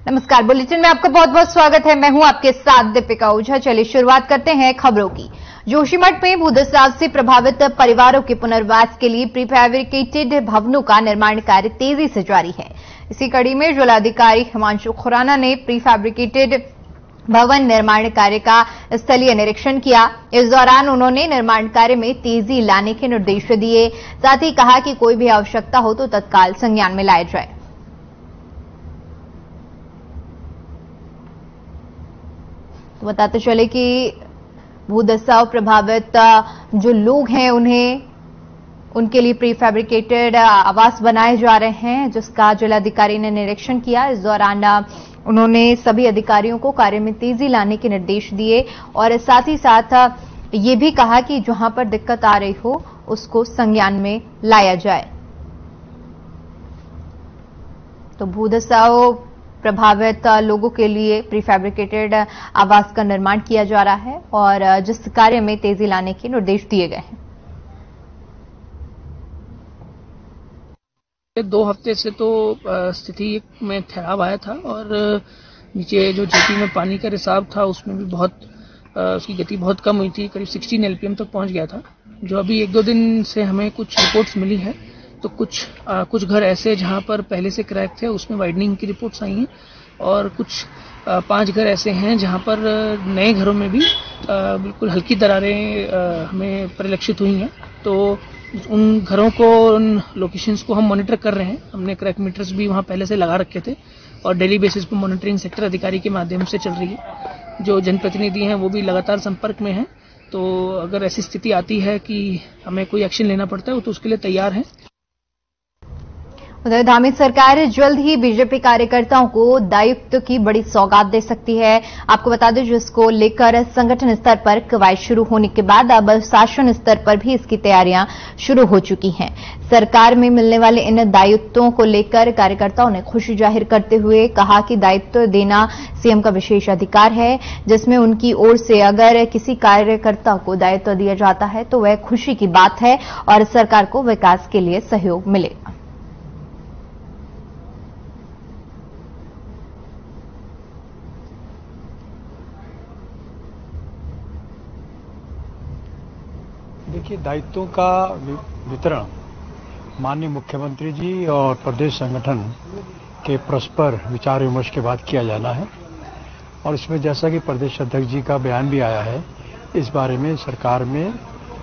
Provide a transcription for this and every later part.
नमस्कार, बुलेटिन में आपका बहुत बहुत स्वागत है। मैं हूं आपके साथ दीपिका ओझा। चलिए शुरुआत करते हैं खबरों की। जोशीमठ में भूस्खलन से प्रभावित परिवारों के पुनर्वास के लिए प्रीफैब्रिकेटेड भवनों का निर्माण कार्य तेजी से जारी है। इसी कड़ी में जिलाधिकारी हिमांशु खुराना ने प्रीफैब्रिकेटेड भवन निर्माण कार्य का स्थलीय निरीक्षण किया। इस दौरान उन्होंने निर्माण कार्य में तेजी लाने के निर्देश दिए। साथ ही कहा कि कोई भी आवश्यकता हो तो तत्काल संज्ञान में लाया जाए। तो बताते चले कि भूदस्ताव प्रभावित जो लोग हैं उनके लिए प्रीफैब्रिकेटेड आवास बनाए जा रहे हैं, जिसका जिलाधिकारी ने निरीक्षण किया। इस दौरान उन्होंने सभी अधिकारियों को कार्य में तेजी लाने के निर्देश दिए और साथ ही साथ ये भी कहा कि जहां पर दिक्कत आ रही हो उसको संज्ञान में लाया जाए। तो भूदस्ताव प्रभावित लोगों के लिए प्रीफैब्रिकेटेड आवास का निर्माण किया जा रहा है और जिस कार्य में तेजी लाने के निर्देश दिए गए हैं। 2 हफ्ते से तो स्थिति में ठहराव आया था और नीचे जो जेपी में पानी का रिसाव था उसमें भी बहुत उसकी गति बहुत कम हुई थी, करीब 16 LPM तक पहुंच गया था। जो अभी 1-2 दिन से हमें कुछ रिपोर्ट्स मिली है तो कुछ घर ऐसे जहां पर पहले से क्रैक थे उसमें वाइडनिंग की रिपोर्ट्स आई हैं और कुछ 5 घर ऐसे हैं जहां पर नए घरों में भी बिल्कुल हल्की दरारें हमें परिलक्षित हुई हैं। तो उन घरों को, उन लोकेशंस को हम मॉनिटर कर रहे हैं। हमने क्रैक मीटर्स भी वहां पहले से लगा रखे थे और डेली बेसिस पर मॉनिटरिंग सेक्टर अधिकारी के माध्यम से चल रही है। जो जनप्रतिनिधि हैं वो भी लगातार संपर्क में हैं। तो अगर ऐसी स्थिति आती है कि हमें कोई एक्शन लेना पड़ता है तो उसके लिए तैयार हैं। उधर धामित सरकार जल्द ही बीजेपी कार्यकर्ताओं को दायित्व की बड़ी सौगात दे सकती है। आपको बता दें, जिसको लेकर संगठन स्तर पर कवायद शुरू होने के बाद अब शासन स्तर पर भी इसकी तैयारियां शुरू हो चुकी हैं। सरकार में मिलने वाले इन दायित्वों को लेकर कार्यकर्ताओं ने खुशी जाहिर करते हुए कहा कि दायित्व देना सीएम का विशेष अधिकार है, जिसमें उनकी ओर से अगर किसी कार्यकर्ता को दायित्व दिया जाता है तो वह खुशी की बात है और सरकार को विकास के लिए सहयोग मिलेगा। देखिए, दायित्वों का वितरण माननीय मुख्यमंत्री जी और प्रदेश संगठन के परस्पर विचार विमर्श के बाद किया जाना है और इसमें जैसा कि प्रदेश अध्यक्ष जी का बयान भी आया है, इस बारे में सरकार में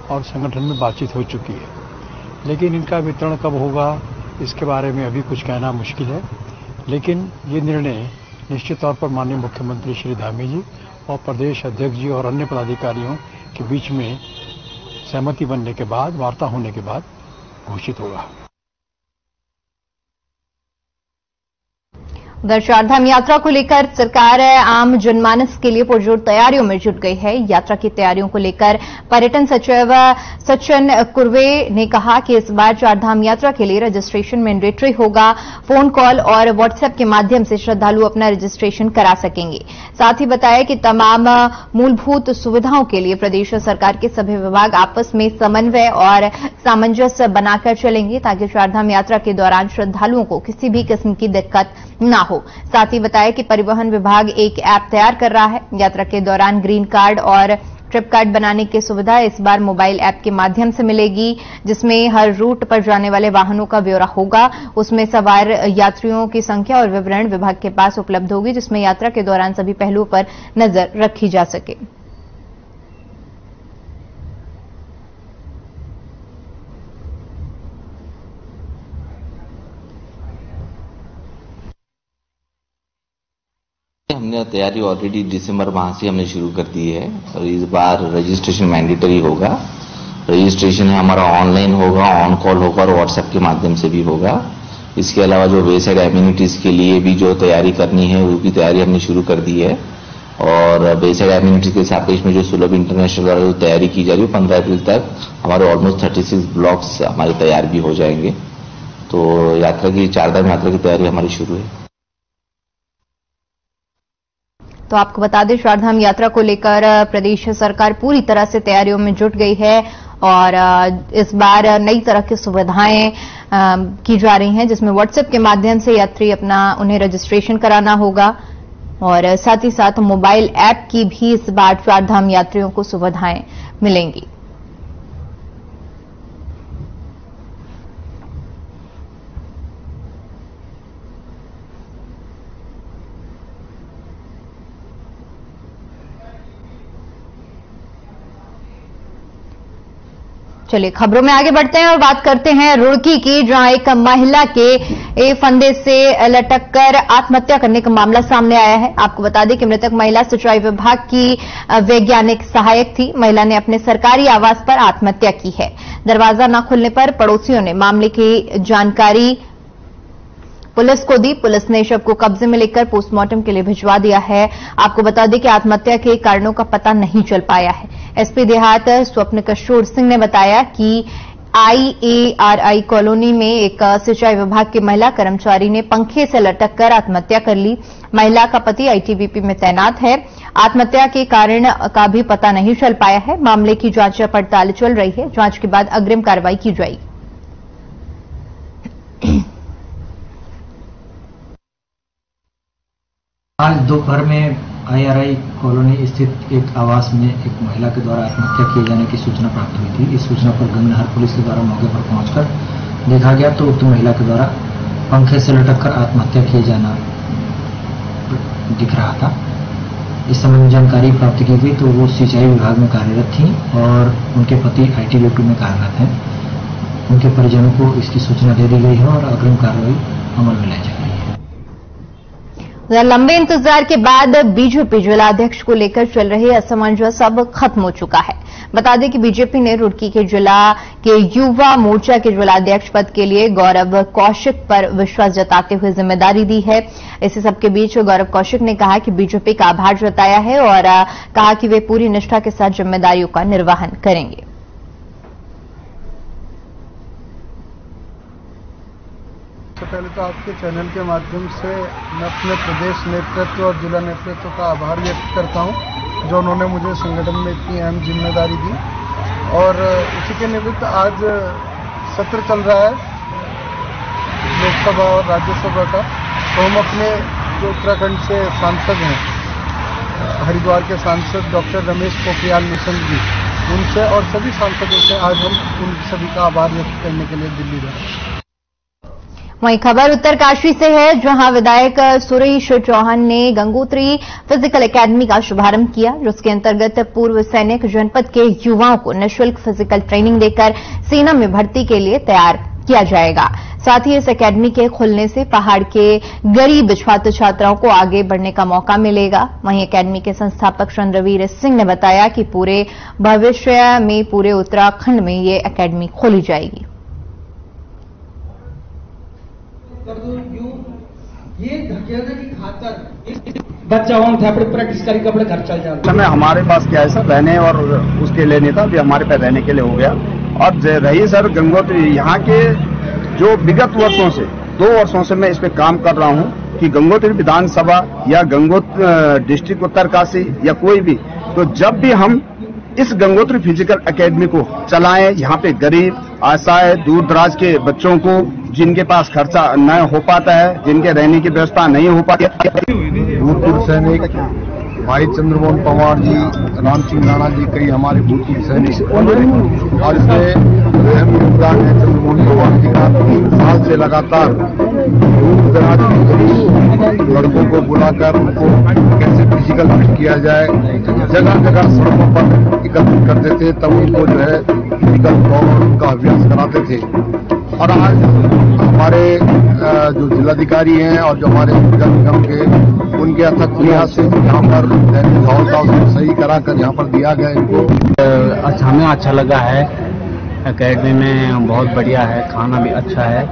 और संगठन में बातचीत हो चुकी है। लेकिन इनका वितरण कब होगा इसके बारे में अभी कुछ कहना मुश्किल है। लेकिन ये निर्णय निश्चित तौर पर माननीय मुख्यमंत्री श्री धामी जी और प्रदेश अध्यक्ष जी और अन्य पदाधिकारियों के बीच में सहमति बनने के बाद, वार्ता होने के बाद घोषित होगा। उधर चारधाम यात्रा को लेकर सरकार आम जनमानस के लिए पुरजोर तैयारियों में जुट गई है। यात्रा की तैयारियों को लेकर पर्यटन सचिव सचिन कुर्वे ने कहा कि इस बार चारधाम यात्रा के लिए रजिस्ट्रेशन मैंडेटरी होगा। फोन कॉल और व्हाट्सएप के माध्यम से श्रद्धालु अपना रजिस्ट्रेशन करा सकेंगे। साथ ही बताया कि तमाम मूलभूत सुविधाओं के लिए प्रदेश सरकार के सभी विभाग आपस में समन्वय और सामंजस्य बनाकर चलेंगे ताकि चारधाम यात्रा के दौरान श्रद्धालुओं को किसी भी किस्म की दिक्कत न हो। साथ ही बताया कि परिवहन विभाग एक ऐप तैयार कर रहा है। यात्रा के दौरान ग्रीन कार्ड और ट्रिप कार्ड बनाने की सुविधा इस बार मोबाइल ऐप के माध्यम से मिलेगी, जिसमें हर रूट पर जाने वाले वाहनों का ब्यौरा होगा। उसमें सवार यात्रियों की संख्या और विवरण विभाग के पास उपलब्ध होगी, जिसमें यात्रा के दौरान सभी पहलुओं पर नजर रखी जा सके। हमने तैयारी ऑलरेडी दिसंबर माह से हमने शुरू कर दी है और इस बार रजिस्ट्रेशन मैंडेटरी होगा। रजिस्ट्रेशन है हमारा ऑनलाइन होगा, ऑन कॉल होगा और व्हाट्सएप के माध्यम से भी होगा। इसके अलावा जो वेसाइड एम्यूनिटीज के लिए भी जो तैयारी करनी है वो भी तैयारी हमने शुरू कर दी है और वेसाइड एम्यूनिटीज के सापेक्ष में जो सुलभ इंटरनेशनल द्वारा जो तैयारी की जा रही है 15 अप्रैल तक हमारे ऑलमोस्ट 36 ब्लॉक्स हमारे तैयार भी हो जाएंगे। तो यात्रा की, चारधाम यात्रा की तैयारी हमारी शुरू है। तो आपको बता दें, चारधाम यात्रा को लेकर प्रदेश सरकार पूरी तरह से तैयारियों में जुट गई है और इस बार नई तरह की सुविधाएं की जा रही हैं, जिसमें व्हाट्सएप के माध्यम से यात्री उन्हें रजिस्ट्रेशन कराना होगा और साथ ही साथ मोबाइल ऐप की भी इस बार चारधाम यात्रियों को सुविधाएं मिलेंगी। चलिए खबरों में आगे बढ़ते हैं और बात करते हैं रुड़की की, जहां एक महिला के फंदे से लटक कर आत्महत्या करने का मामला सामने आया है। आपको बता दें कि मृतक महिला सिंचाई विभाग की वैज्ञानिक सहायक थी। महिला ने अपने सरकारी आवास पर आत्महत्या की है। दरवाजा न खुलने पर पड़ोसियों ने मामले की जानकारी पुलिस को दी। पुलिस ने शव को कब्जे में लेकर पोस्टमार्टम के लिए भिजवा दिया है। आपको बता दें कि आत्महत्या के कारणों का पता नहीं चल पाया है। एसपी देहात स्वप्न किशोर सिंह ने बताया कि IARI कॉलोनी में एक सिंचाई विभाग की महिला कर्मचारी ने पंखे से लटक कर आत्महत्या कर ली। महिला का पति ITBP में तैनात है। आत्महत्या के कारण का भी पता नहीं चल पाया है। मामले की जांच पड़ताल चल रही है। जांच के बाद अग्रिम कार्रवाई की जाएगी। आज दोपहर में IRI कॉलोनी स्थित एक आवास में एक महिला के द्वारा आत्महत्या किए जाने की सूचना प्राप्त हुई थी। इस सूचना पर गंगनहर पुलिस के द्वारा मौके पर पहुंचकर देखा गया तो उक्त महिला के द्वारा पंखे से लटककर आत्महत्या किए जाना दिख रहा था। इस संबंध में जानकारी प्राप्त की गई तो वो सिंचाई विभाग में कार्यरत थी और उनके पति ITBP में कार्यरत हैं। उनके परिजनों को इसकी सूचना दे दी गई है और अग्रिम कार्रवाई अमल में लाई जा रही है। लंबे इंतजार के बाद बीजेपी जिलाध्यक्ष को लेकर चल रही असमंजस अब खत्म हो चुका है। बता दें कि बीजेपी ने रुड़की के जिला के युवा मोर्चा के जिलाध्यक्ष पद के लिए गौरव कौशिक पर विश्वास जताते हुए जिम्मेदारी दी है। इसी सबके बीच गौरव कौशिक ने कहा कि बीजेपी का आभार जताया है और कहा कि वे पूरी निष्ठा के साथ जिम्मेदारियों का निर्वहन करेंगे। सबसे पहले तो आपके चैनल के माध्यम से मैं अपने प्रदेश नेतृत्व और जिला नेतृत्व का आभार व्यक्त करता हूं, जो उन्होंने मुझे संगठन में इतनी अहम जिम्मेदारी दी। और उसी के निमित्त आज सत्र चल रहा है लोकसभा और राज्यसभा का, तो हम अपने जो उत्तराखंड से सांसद हैं, हरिद्वार के सांसद डॉक्टर रमेश पोखरियाल निशंक जी, उनसे और सभी सांसदों से आज हम उन सभी का आभार व्यक्त करने के लिए दिल्ली गए। वहीं खबर उत्तरकाशी से है, जहां विधायक सुरेश चौहान ने गंगोत्री फिजिकल एकेडमी का शुभारंभ किया, जिसके अंतर्गत पूर्व सैनिक जनपद के युवाओं को निःशुल्क फिजिकल ट्रेनिंग देकर सेना में भर्ती के लिए तैयार किया जाएगा। साथ ही इस एकेडमी के खुलने से पहाड़ के गरीब छात्र छात्राओं को आगे बढ़ने का मौका मिलेगा। वहीं एकेडमी के संस्थापक चंद्रवीर सिंह ने बताया कि पूरे भविष्य में पूरे उत्तराखंड में ये एकेडमी खोली जाएगी। ये धकेलने की खातर बच्चा हम थे अपने प्रैक्टिस करके अपने घर चल जाते। समय हमारे पास क्या है सर, रहने और उसके लिए नहीं था, अभी हमारे पास रहने के लिए हो गया। और रही सर गंगोत्री, यहाँ के जो विगत वर्षों से 2 वर्षों से मैं इस पे काम कर रहा हूँ कि गंगोत्री विधानसभा या गंगोत्री डिस्ट्रिक्ट उत्तरकाशी या कोई भी, तो जब भी हम इस गंगोत्री फिजिकल एकेडमी को चलाएं, यहाँ पे गरीब असहाय दूर दराज के बच्चों को जिनके पास खर्चा न हो पाता है, जिनके रहने की व्यवस्था नहीं हो पाती है। भूतपूर्व सैनिक भाई चंद्रमोहन पवार जी, राम सिंह राणा जी, कई हमारे भूतपूर्व सैनिक और इसमें अहम योगदान है चंद्रमोहन पवार जी का। 3 साल से लगातार दूर दराज के गरीब लड़कों को बुलाकर उनको कैसे फिजिकल फिट किया जाए, जगह जगह सड़कों पर एकत्रित करते थे, तब उनको जो है फिजिकल दौड़ उनका अभ्यास कराते थे। और आज हमारे जो जिलाधिकारी हैं और जो हमारे नगर निगम के, उनके अथक प्रयास से यहाँ पर उसको सही कराकर यहाँ पर दिया गया इनको। हमें अच्छा लगा है, एकेडमी में बहुत बढ़िया है, खाना भी अच्छा है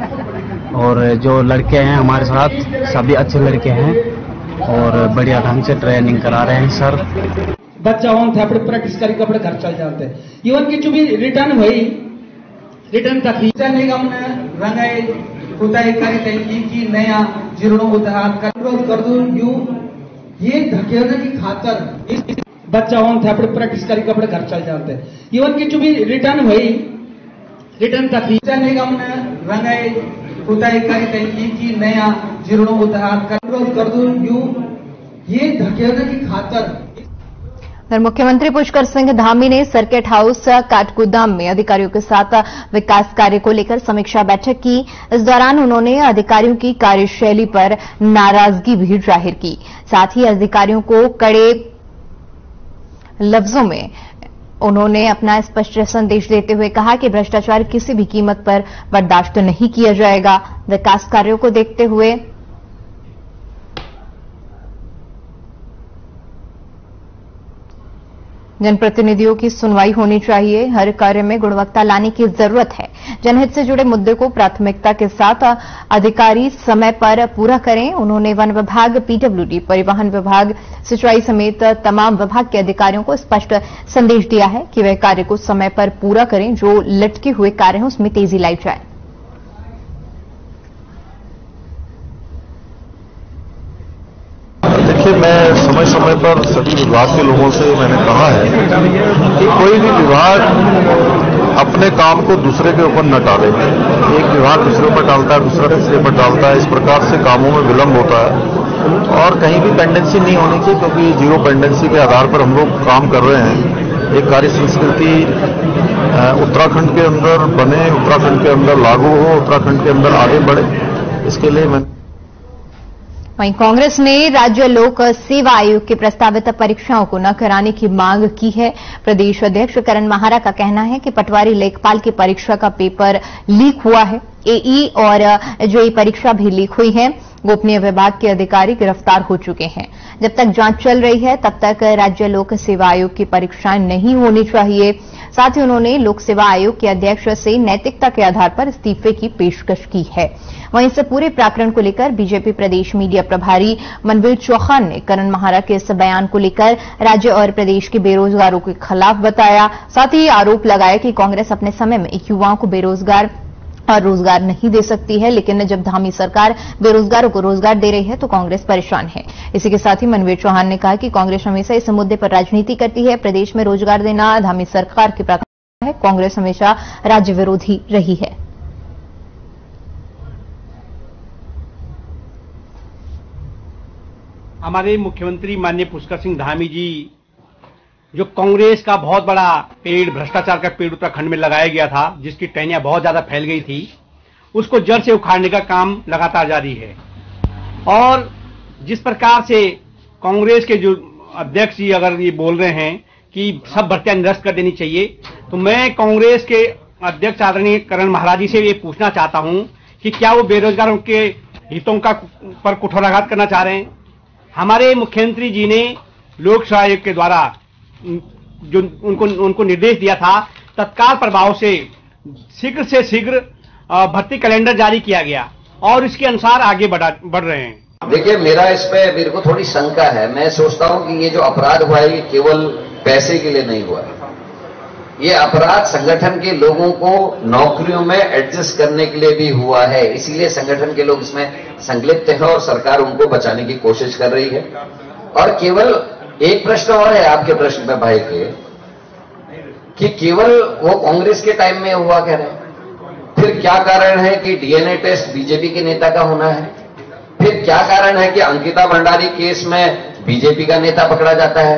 और जो लड़के हैं हमारे साथ सभी अच्छे लड़के हैं और बढ़िया ढंग से ट्रेनिंग करा रहे हैं सर। बच्चा हम थे अपने प्रैक्टिस करके अपने घर चल जाते। इवन की जो भी रिटर्न हुई, रिटर्न तक निगम ने रंगाई खुदाई की नया जीर्णोद्धार कर दूं। ये धकेलने की खातर बच्चा होन थे अपने प्रैक्टिस करके अपने घर चल जाते इवन की जो भी रिटर्न हुई रिटर्न तक निगम ने रंगाई खुदाई करी की नया जीर्णोद्धार कर दूं ये धकेलने की खातर। मुख्यमंत्री पुष्कर सिंह धामी ने सर्किट हाउस काठगोदाम में अधिकारियों के साथ विकास कार्य को लेकर समीक्षा बैठक की। इस दौरान उन्होंने अधिकारियों की कार्यशैली पर नाराजगी भी जाहिर की। साथ ही अधिकारियों को कड़े लफ्जों में उन्होंने अपना स्पष्ट संदेश देते हुए कहा कि भ्रष्टाचार किसी भी कीमत पर बर्दाश्त नहीं किया जाएगा। विकास कार्यों को देखते हुए जनप्रतिनिधियों की सुनवाई होनी चाहिए। हर कार्य में गुणवत्ता लाने की जरूरत है। जनहित से जुड़े मुद्दे को प्राथमिकता के साथ अधिकारी समय पर पूरा करें। उन्होंने वन विभाग, पीडब्ल्यूडी, परिवहन विभाग, सिंचाई समेत तमाम विभाग के अधिकारियों को स्पष्ट संदेश दिया है कि वे कार्य को समय पर पूरा करें। जो लटके हुए कार्य हैं उसमें तेजी लाई जाए। देखिए, मैं समय समय पर सभी विभाग के लोगों से मैंने कहा है कि कोई भी विभाग अपने काम को दूसरे के ऊपर न टाले। एक विभाग दूसरे पर टालता है, दूसरा तीसरे पर टालता है। इस प्रकार से कामों में विलंब होता है और कहीं भी पेंडेंसी नहीं होनी चाहिए, क्योंकि जीरो पेंडेंसी के आधार पर हम लोग काम कर रहे हैं। एक कार्य संस्कृति उत्तराखंड के अंदर बने, उत्तराखंड के अंदर लागू हो, उत्तराखंड के अंदर आगे बढ़े, इसके लिए मैं। वहीं कांग्रेस ने राज्य लोक सेवा आयोग की प्रस्तावित परीक्षाओं को न कराने की मांग की है। प्रदेश अध्यक्ष करण माहारा का कहना है कि पटवारी लेखपाल की परीक्षा का पेपर लीक हुआ है। एई और जेई परीक्षा भी लीक हुई है। गोपनीय विभाग के अधिकारी गिरफ्तार हो चुके हैं। जब तक जांच चल रही है तब तक राज्य लोक सेवा आयोग की परीक्षाएं नहीं होनी चाहिए। साथ ही उन्होंने लोक सेवा आयोग के अध्यक्ष से नैतिकता के आधार पर इस्तीफे की पेशकश की है। वहीं इस पूरे प्रकरण को लेकर बीजेपी प्रदेश मीडिया प्रभारी मनवीर चौहान ने करण माहारा के इस बयान को लेकर राज्य और प्रदेश के बेरोजगारों के खिलाफ बताया। साथ ही आरोप लगाया कि कांग्रेस अपने समय में युवाओं को बेरोजगार और रोजगार नहीं दे सकती है, लेकिन जब धामी सरकार बेरोजगारों को रोजगार दे रही है तो कांग्रेस परेशान है। इसी के साथ ही मनवीर चौहान ने कहा कि कांग्रेस हमेशा इस मुद्दे पर राजनीति करती है। प्रदेश में रोजगार देना धामी सरकार की प्राथमिकता है। कांग्रेस हमेशा राज्य विरोधी रही है। हमारे मुख्यमंत्री माननीय पुष्कर सिंह धामी जी, जो कांग्रेस का बहुत बड़ा पेड़, भ्रष्टाचार का पेड़ उत्तराखंड में लगाया गया था, जिसकी टहनियां बहुत ज्यादा फैल गई थी, उसको जड़ से उखाड़ने का काम लगातार जारी है। और जिस प्रकार से कांग्रेस के जो अध्यक्ष जी अगर ये बोल रहे हैं कि सब भर्तियां निरस्त कर देनी चाहिए, तो मैं कांग्रेस के अध्यक्ष आदरणीय करण माहारा जी से ये पूछना चाहता हूं कि क्या वो बेरोजगारों के हितों का पर कुठाराघात करना चाह रहे हैं। हमारे मुख्यमंत्री जी ने लोक सेवा आयोग के द्वारा जो उनको निर्देश दिया था, तत्काल प्रभाव से शीघ्र से शीघ्र भर्ती कैलेंडर जारी किया गया और इसके अनुसार आगे बढ़ रहे हैं। देखिए, मेरे को थोड़ी शंका है। मैं सोचता हूं कि ये जो अपराध हुआ है ये केवल पैसे के लिए नहीं हुआ है। ये अपराध संगठन के लोगों को नौकरियों में एडजस्ट करने के लिए भी हुआ है। इसीलिए संगठन के लोग इसमें संलिप्त हैं और सरकार उनको बचाने की कोशिश कर रही है। और केवल एक प्रश्न और है आपके प्रश्न पे भाई के, कि केवल वो कांग्रेस के टाइम में हुआ कह रहे हैं। फिर क्या कारण है कि डीएनए टेस्ट बीजेपी के नेता का होना है? फिर क्या कारण है कि अंकिता भंडारी केस में बीजेपी का नेता पकड़ा जाता है?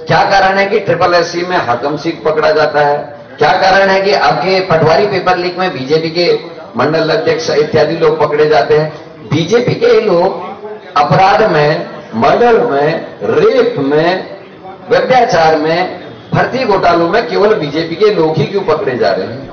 क्या कारण है कि SSC में हाकम सिंह पकड़ा जाता है? क्या कारण है कि आपके पटवारी पेपर लीक में बीजेपी के मंडल अध्यक्ष इत्यादि लोग पकड़े जाते हैं? बीजेपी के लोग अपराध में, मर्डर में, रेप में, व्यभिचार में, भर्ती घोटालों में केवल बीजेपी के लोग ही क्यों पकड़े जा रहे हैं?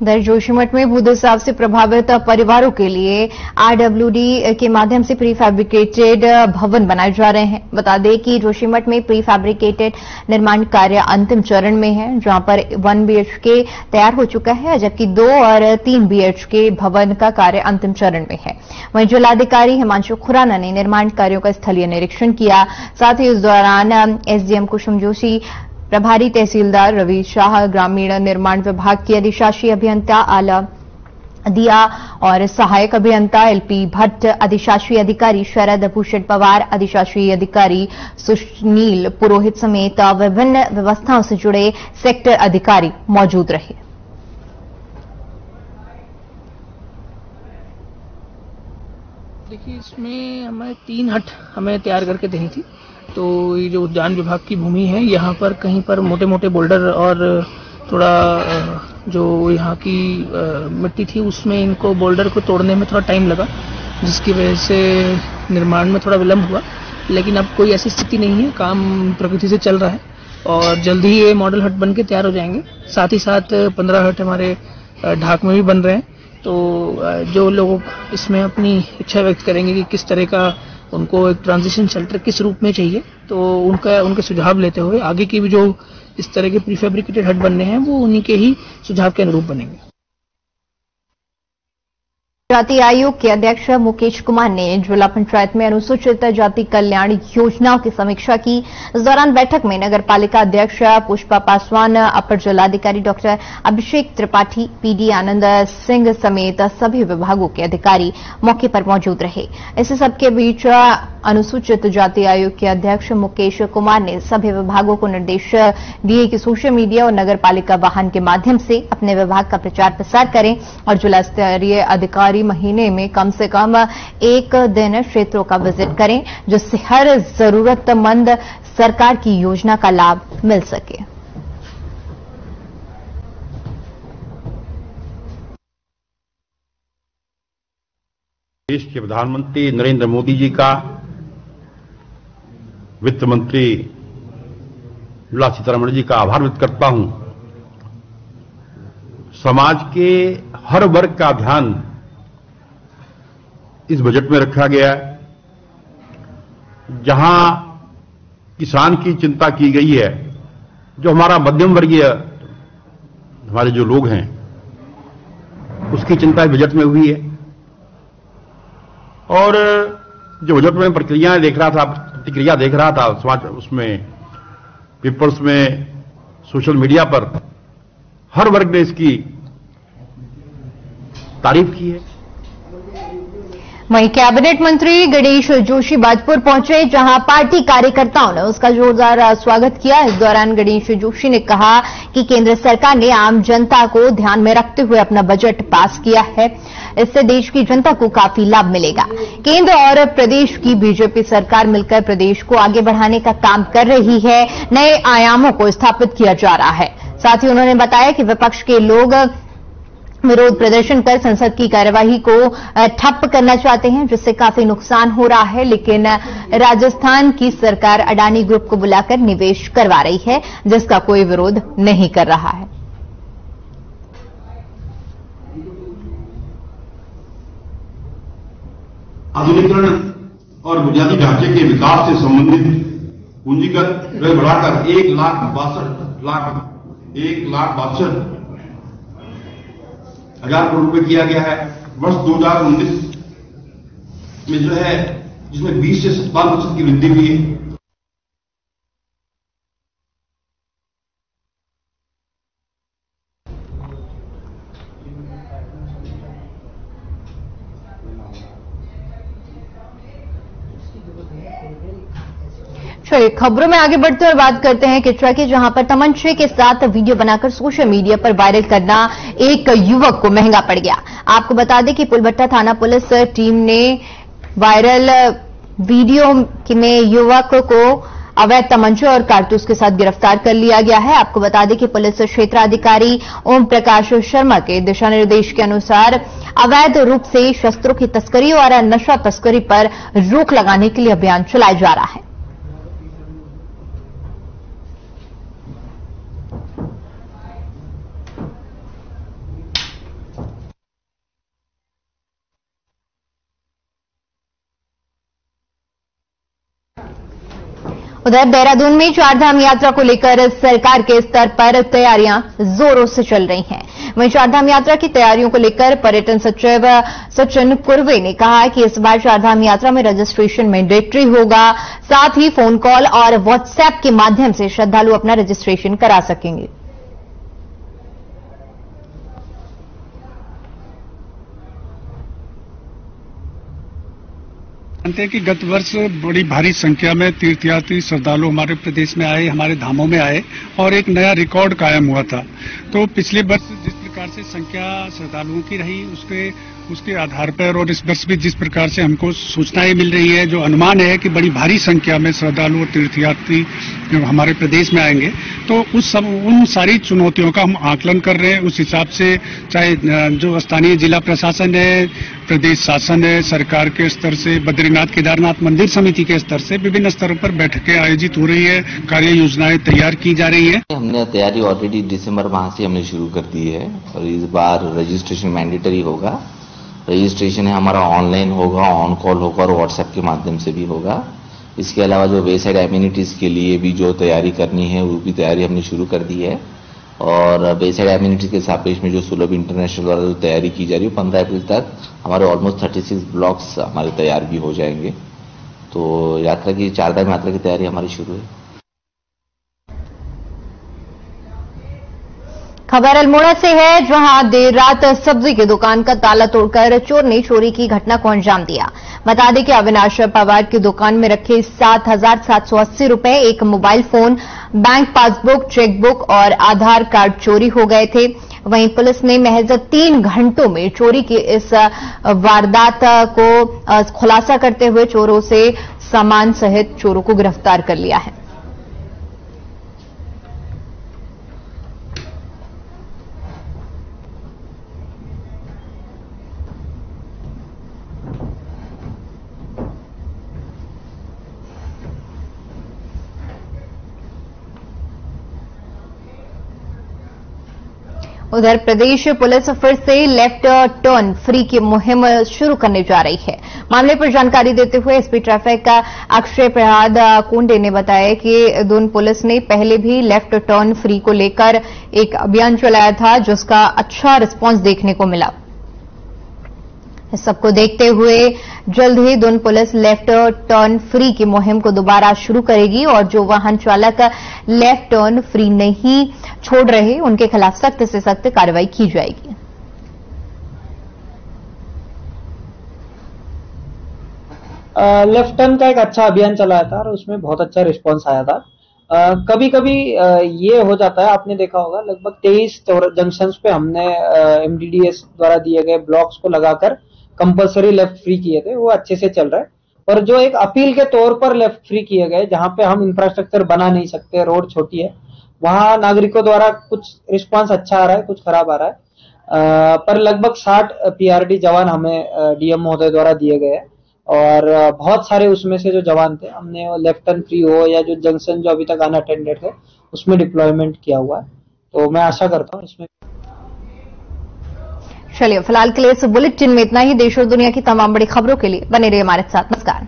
दर जोशीमठ में भूदसाव से प्रभावित परिवारों के लिए आरडब्ल्यूडी के माध्यम से प्री फैब्रिकेटेड भवन बनाए जा रहे हैं। बता दें कि जोशीमठ में प्री फैब्रिकेटेड निर्माण कार्य अंतिम चरण में है, जहां पर 1 BHK तैयार हो चुका है, जबकि 2 और 3 BHK भवन का कार्य अंतिम चरण में है। वहीं जिलाधिकारी हिमांशु खुराना ने निर्माण कार्यों का स्थलीय निरीक्षण किया। साथ ही इस दौरान एसडीएम कुसुम जोशी, प्रभारी तहसीलदार रवि शाह, ग्रामीण निर्माण विभाग की अधिशासी अभियंता आला दिया और सहायक अभियंता एलपी भट्ट, अधिशासी अधिकारी शरद भूषण पवार, अधिशासी अधिकारी सुनील पुरोहित समेत विभिन्न व्यवस्थाओं से जुड़े सेक्टर अधिकारी मौजूद रहे। देखिए, इसमें हमें 3 हट हमें तैयार करके देनी थी। तो ये जो उद्यान विभाग की भूमि है, यहाँ पर कहीं पर मोटे मोटे बोल्डर और थोड़ा जो यहाँ की मिट्टी थी उसमें इनको बोल्डर को तोड़ने में थोड़ा टाइम लगा, जिसकी वजह से निर्माण में थोड़ा विलंब हुआ। लेकिन अब कोई ऐसी स्थिति नहीं है, काम प्रगति से चल रहा है और जल्द ही ये मॉडल हट बन के तैयार हो जाएंगे। साथ ही साथ 15 हट हमारे ढाक में भी बन रहे हैं। तो जो लोग इसमें अपनी इच्छा व्यक्त करेंगे कि किस तरह का उनको एक ट्रांजिशन शेल्टर किस रूप में चाहिए, तो उनके सुझाव लेते हुए आगे की भी जो इस तरह के प्रीफेब्रिकेटेड हट बनने हैं वो उन्हीं के ही सुझाव के अनुरूप बनेंगे। जाति आयोग के अध्यक्ष मुकेश कुमार ने जिला पंचायत में अनुसूचित जाति कल्याण योजनाओं की समीक्षा की। इस दौरान बैठक में नगर पालिका अध्यक्ष पुष्पा पासवान, अपर जिलाधिकारी डॉक्टर अभिषेक त्रिपाठी, पीडी आनंद सिंह समेत सभी विभागों के अधिकारी मौके पर मौजूद रहे। इस सबके बीच अनुसूचित जाति आयोग के अध्यक्ष मुकेश कुमार ने सभी विभागों को निर्देश दिए कि सोशल मीडिया और नगर पालिका वाहन के माध्यम से अपने विभाग का प्रचार प्रसार करें और जिला स्तरीय अधिकारी महीने में कम से कम 1 दिन क्षेत्रों का विजिट करें, जिससे हर जरूरतमंद सरकार की योजना का लाभ मिल सके। देश के प्रधानमंत्री नरेंद्र मोदी जी का, वित्त मंत्री निर्मला सीतारमण जी का आभार व्यक्त करता हूं। समाज के हर वर्ग का ध्यान इस बजट में रखा गया है। जहां किसान की चिंता की गई है, जो हमारा मध्यम वर्गीय हमारे जो लोग हैं उसकी चिंता इस बजट में हुई है। और जो बजट में प्रतिक्रिया देख रहा था समाज, उसमें पेपर्स में, सोशल मीडिया पर हर वर्ग ने इसकी तारीफ की है। वहीं कैबिनेट मंत्री गणेश जोशी बाजपुर पहुंचे, जहां पार्टी कार्यकर्ताओं ने उसका जोरदार स्वागत किया। इस दौरान गणेश जोशी ने कहा कि केंद्र सरकार ने आम जनता को ध्यान में रखते हुए अपना बजट पास किया है। इससे देश की जनता को काफी लाभ मिलेगा। केंद्र और प्रदेश की बीजेपी सरकार मिलकर प्रदेश को आगे बढ़ाने का काम कर रही है, नए आयामों को स्थापित किया जा रहा है। साथ ही उन्होंने बताया कि विपक्ष के लोग विरोध प्रदर्शन कर संसद की कार्यवाही को ठप करना चाहते हैं, जिससे काफी नुकसान हो रहा है। लेकिन राजस्थान की सरकार अडानी ग्रुप को बुलाकर निवेश करवा रही है, जिसका कोई विरोध नहीं कर रहा है। आधुनिकीकरण और बुनियादी ढांचे के विकास से संबंधित पूंजीगत व्यय बढ़ाकर 1,62,000 करोड़ रुपए किया गया है। वर्ष 2019 में जो है, जिसमें 20 से 57% की वृद्धि हुई है। चलिए खबरों में आगे बढ़ते हुए बात करते हैं किचरा की, जहां पर तमंचे के साथ वीडियो बनाकर सोशल मीडिया पर वायरल करना एक युवक को महंगा पड़ गया। आपको बता दें कि पुलभट्टा थाना पुलिस टीम ने वायरल वीडियो में युवक को अवैध तमंचे और कारतूस के साथ गिरफ्तार कर लिया गया है। आपको बता दें कि पुलिस क्षेत्राधिकारी ओम प्रकाश शर्मा के दिशा निर्देश के अनुसार अवैध रूप से शस्त्रों की तस्करी और नशा तस्करी पर रोक लगाने के लिए अभियान चलाया जा रहा है। उधर देहरादून में चारधाम यात्रा को लेकर सरकार के स्तर पर तैयारियां जोरों से चल रही हैं। वहीं चारधाम यात्रा की तैयारियों को लेकर पर्यटन सचिव सचिन कुर्वे ने कहा कि इस बार चारधाम यात्रा में रजिस्ट्रेशन मैंडेटरी होगा। साथ ही फोन कॉल और व्हाट्सएप के माध्यम से श्रद्धालु अपना रजिस्ट्रेशन करा सकेंगे। जानते हैं कि गत वर्ष बड़ी भारी संख्या में तीर्थयात्री श्रद्धालु हमारे प्रदेश में आए, हमारे धामों में आए और एक नया रिकॉर्ड कायम हुआ था। तो पिछले वर्ष जिस प्रकार से संख्या श्रद्धालुओं की रही उसके आधार पर और इस वर्ष भी जिस प्रकार से हमको सूचनाएं मिल रही है, जो अनुमान है कि बड़ी भारी संख्या में श्रद्धालु और तीर्थयात्री हमारे प्रदेश में आएंगे, तो उन सारी चुनौतियों का हम आकलन कर रहे हैं। उस हिसाब से चाहे जो स्थानीय जिला प्रशासन है, प्रदेश शासन है, सरकार के स्तर से, बद्रीनाथ केदारनाथ मंदिर समिति के स्तर से विभिन्न स्तरों पर बैठकें आयोजित हो रही है, कार्य योजनाएं तैयार की जा रही है। हमने तैयारी ऑलरेडी दिसंबर माह से हमने शुरू कर दी है और इस बार रजिस्ट्रेशन मैंडेटरी होगा। रजिस्ट्रेशन है हमारा ऑनलाइन होगा, ऑन कॉल होगा और व्हाट्सएप के माध्यम से भी होगा। इसके अलावा जो वेसाइड एम्यूनिटीज के लिए भी जो तैयारी करनी है वो भी तैयारी हमने शुरू कर दी है। और वेसाइड एम्यूनिटीज के सापेक्ष में जो सुलभ इंटरनेशनल द्वारा जो तैयारी की जा रही है 15 अप्रैल तक हमारे ऑलमोस्ट 36 ब्लॉक्स हमारे तैयार भी हो जाएंगे। तो यात्रा की चारधाम यात्रा की तैयारी हमारी शुरू है। खबर अल्मोड़ा से है, जहां देर रात सब्जी की दुकान का ताला तोड़कर चोर ने चोरी की घटना को अंजाम दिया। बता दें कि अविनाश पवार की दुकान में रखे 7,780 रुपए, एक mobile phone, bank passbook, chequebook और आधार कार्ड चोरी हो गए थे। वहीं पुलिस ने महज 3 घंटों में चोरी की इस वारदात को खुलासा करते हुए चोरों से सामान सहित चोरों को गिरफ्तार कर लिया है। उधर प्रदेश पुलिस फिर से लेफ्ट टर्न फ्री की मुहिम शुरू करने जा रही है। मामले पर जानकारी देते हुए एसपी ट्रैफिक अक्षय प्रसाद कुंडे ने बताया कि दून पुलिस ने पहले भी लेफ्ट टर्न फ्री को लेकर एक अभियान चलाया था, जिसका अच्छा रिस्पांस देखने को मिला। इस सबको देखते हुए जल्द ही Doon police left turn free की मुहिम को दोबारा शुरू करेगी और जो वाहन चालक लेफ्ट टर्न फ्री नहीं छोड़ रहे उनके खिलाफ सख्त से सख्त कार्रवाई की जाएगी। लेफ्ट टर्न का एक अच्छा अभियान चलाया था और उसमें बहुत अच्छा रिस्पांस आया था। कभी कभी ये हो जाता है, आपने देखा होगा लगभग 23 जंक्शंस पे हमने एमडीडीएस द्वारा दिए गए ब्लॉक्स को लगाकर कंपलसरी लेफ्ट फ्री किए थे, वो अच्छे से चल रहा है। और जो एक अपील के तौर पर लेफ्ट फ्री किए गए, जहां पे हम इंफ्रास्ट्रक्चर बना नहीं सकते, रोड छोटी है, वहां नागरिकों द्वारा कुछ रिस्पांस अच्छा आ रहा है, कुछ खराब आ रहा है। पर लगभग 60 पीआरडी जवान हमें डीएम महोदय द्वारा दिए गए हैं और बहुत सारे उसमें से जो जवान थे हमने लेफ्ट टर्न फ्री हो या जो जंक्शन जो अभी तक अनअटेंडेड थे उसमें डिप्लॉयमेंट किया हुआ है। तो मैं आशा करता हूँ इसमें। चलिए फिलहाल के लिए इस बुलेटिन में इतना ही। देश और दुनिया की तमाम बड़ी खबरों के लिए बने रहिए हमारे साथ। नमस्कार।